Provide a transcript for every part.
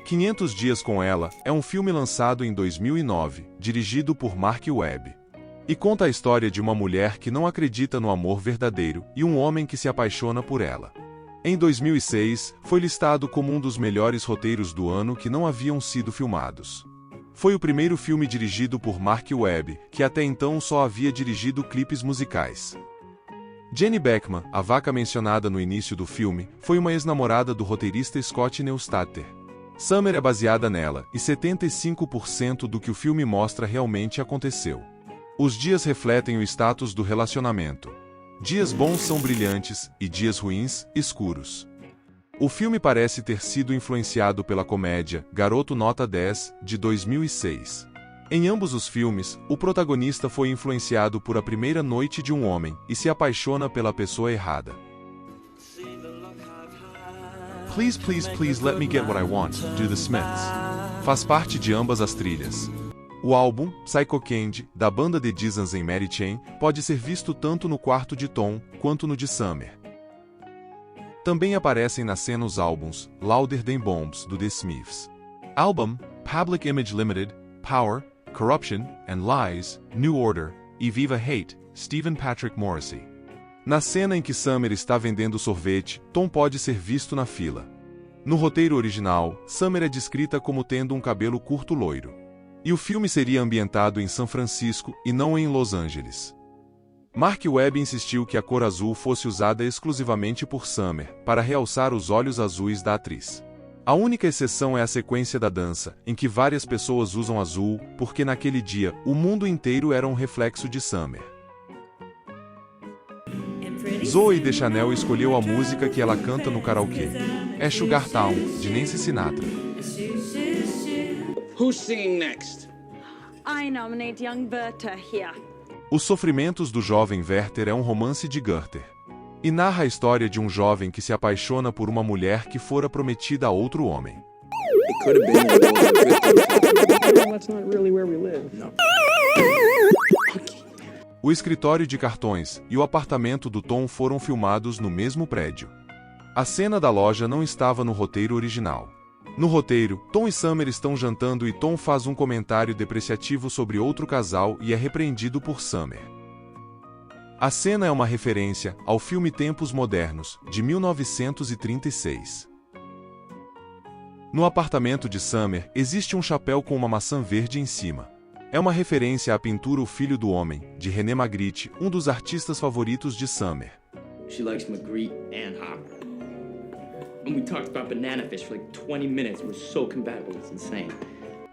500 Dias com Ela é um filme lançado em 2009, dirigido por Mark Webb. E conta a história de uma mulher que não acredita no amor verdadeiro e um homem que se apaixona por ela. Em 2006, foi listado como um dos melhores roteiros do ano que não haviam sido filmados. Foi o primeiro filme dirigido por Mark Webb, que até então só havia dirigido clipes musicais. Jenny Beckman, a vaca mencionada no início do filme, foi uma ex-namorada do roteirista Scott Neustadter. Summer é baseada nela, e 75% do que o filme mostra realmente aconteceu. Os dias refletem o status do relacionamento. Dias bons são brilhantes, e dias ruins, escuros. O filme parece ter sido influenciado pela comédia Garoto Nota 10, de 2006. Em ambos os filmes, o protagonista foi influenciado por a primeira noite de um homem, e se apaixona pela pessoa errada. Please, Please, Please Let Me Get What I Want, do The Smiths. Faz parte de ambas as trilhas. O álbum, Psycho Candy, da banda The Deasons and Mary Chain, pode ser visto tanto no quarto de Tom, quanto no de Summer. Também aparecem na cena os álbuns, Louder Than Bombs, do The Smiths. Álbum, Public Image Limited, Power, Corruption, and Lies, New Order, e Viva Hate, Stephen Patrick Morrissey. Na cena em que Summer está vendendo sorvete, Tom pode ser visto na fila. No roteiro original, Summer é descrita como tendo um cabelo curto loiro. E o filme seria ambientado em São Francisco e não em Los Angeles. Mark Webb insistiu que a cor azul fosse usada exclusivamente por Summer, para realçar os olhos azuis da atriz. A única exceção é a sequência da dança, em que várias pessoas usam azul, porque naquele dia, o mundo inteiro era um reflexo de Summer. Zooey Deschanel escolheu a música que ela canta no karaokê. É Sugar Town, de Nancy Sinatra. Who's singing next? I nominate young Werther here. Os Sofrimentos do Jovem Werther é um romance de Goethe. E narra a história de um jovem que se apaixona por uma mulher que fora prometida a outro homem. It could have been one of those Well, that's not really where we live. No. O escritório de cartões e o apartamento do Tom foram filmados no mesmo prédio. A cena da loja não estava no roteiro original. No roteiro, Tom e Summer estão jantando e Tom faz um comentário depreciativo sobre outro casal e é repreendido por Summer. A cena é uma referência ao filme Tempos Modernos, de 1936. No apartamento de Summer, existe um chapéu com uma maçã verde em cima. É uma referência à pintura O Filho do Homem, de René Magritte, um dos artistas favoritos de Summer. She likes Magritte and Hopper. And we talked about Banana Fish for like 20 minutes. We're so compatible, it's insane.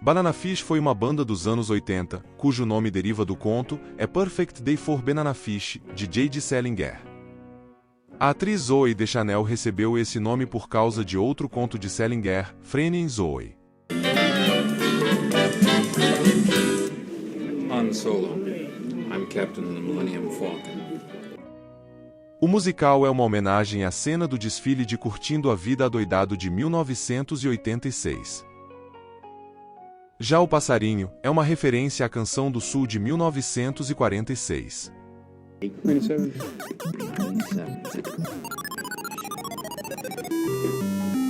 Banana Fish foi uma banda dos anos 80, cujo nome deriva do conto A Perfect Day for Banana Fish, de J.D. Salinger. A atriz Zooey Deschanel recebeu esse nome por causa de outro conto de Salinger, Franny and Zooey. Han Solo. I'm Captain of the Millennium Falcon. O musical é uma homenagem à cena do desfile de Curtindo a Vida Adoidado de 1986. Já O Passarinho é uma referência à Canção do Sul de 1946. 97.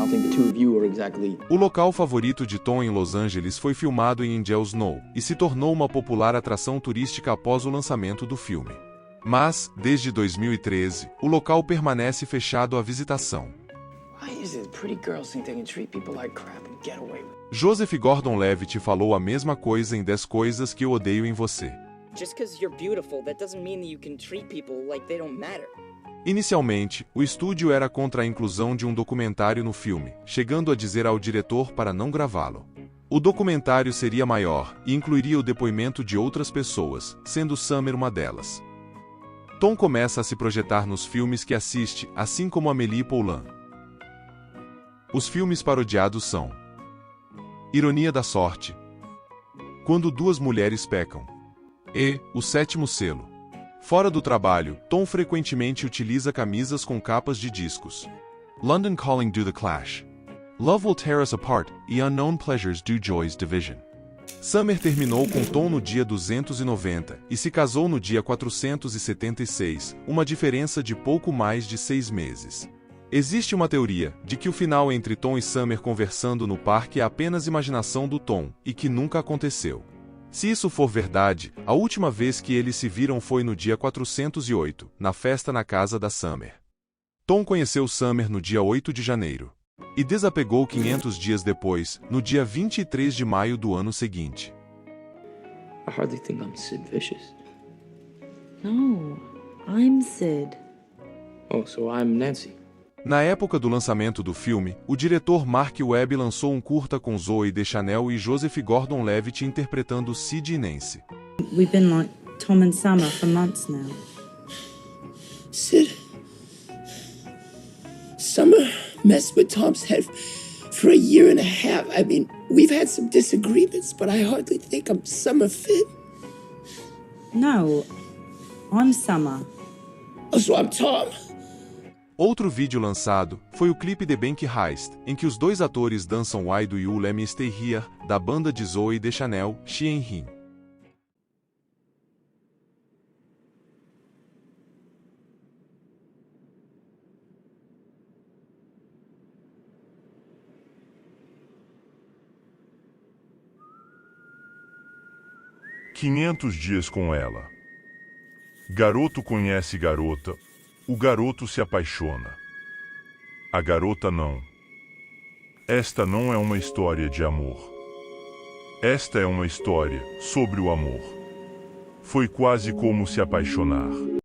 I don't think the two of you are exactly... O local favorito de Tom em Los Angeles foi filmado em Angel Snow e se tornou uma popular atração turística após o lançamento do filme. Mas, desde 2013, o local permanece fechado à visitação. Why is it pretty girls think they can treat people like crap and get away with it? Joseph Gordon-Levitt falou a mesma coisa em 10 Coisas que Eu Odeio em Você. Just because you're beautiful, that doesn't mean that you can treat people like they don't matter. Inicialmente, o estúdio era contra a inclusão de um documentário no filme, chegando a dizer ao diretor para não gravá-lo. O documentário seria maior e incluiria o depoimento de outras pessoas, sendo Summer uma delas. Tom começa a se projetar nos filmes que assiste, assim como Amélie Poulain. Os filmes parodiados são Ironia da Sorte, Quando Duas Mulheres Pecam e O Sétimo Selo. Fora do trabalho, Tom frequentemente utiliza camisas com capas de discos. London Calling do The Clash, Love Will Tear Us Apart e Unknown Pleasures do Joy's Division. Summer terminou com Tom no dia 290 e se casou no dia 476, uma diferença de pouco mais de 6 meses. Existe uma teoria de que o final entre Tom e Summer conversando no parque é apenas imaginação do Tom, e que nunca aconteceu. Se isso for verdade, a última vez que eles se viram foi no dia 408, na festa na casa da Summer. Tom conheceu Summer no dia 8 de janeiro. E desapegou 500 dias depois, no dia 23 de maio do ano seguinte. I hardly think I'm Sid Vicious. No, I'm Sid. Oh, so I'm Nancy. Na época do lançamento do filme, o diretor Mark Webb lançou um curta com Zooey Deschanel e Joseph Gordon-Levitt interpretando Sid e Nancy. We've been like Tom and Summer for months now. Sid. Summer messed with Tom's head for a year and a half. I mean, we've had some disagreements, but I hardly think I'm Summer fit. No, I'm Summer. Oh, so I'm Tom. Outro vídeo lançado foi o clipe The Bank Heist, em que os dois atores dançam Why Do You Let Me Stay Here, da banda de Zooey Deschanel, Shein Him. "500 dias com ela. Garoto conhece garota, o garoto se apaixona. A garota não. Esta não é uma história de amor. Esta é uma história sobre o amor. Foi quase como se apaixonar."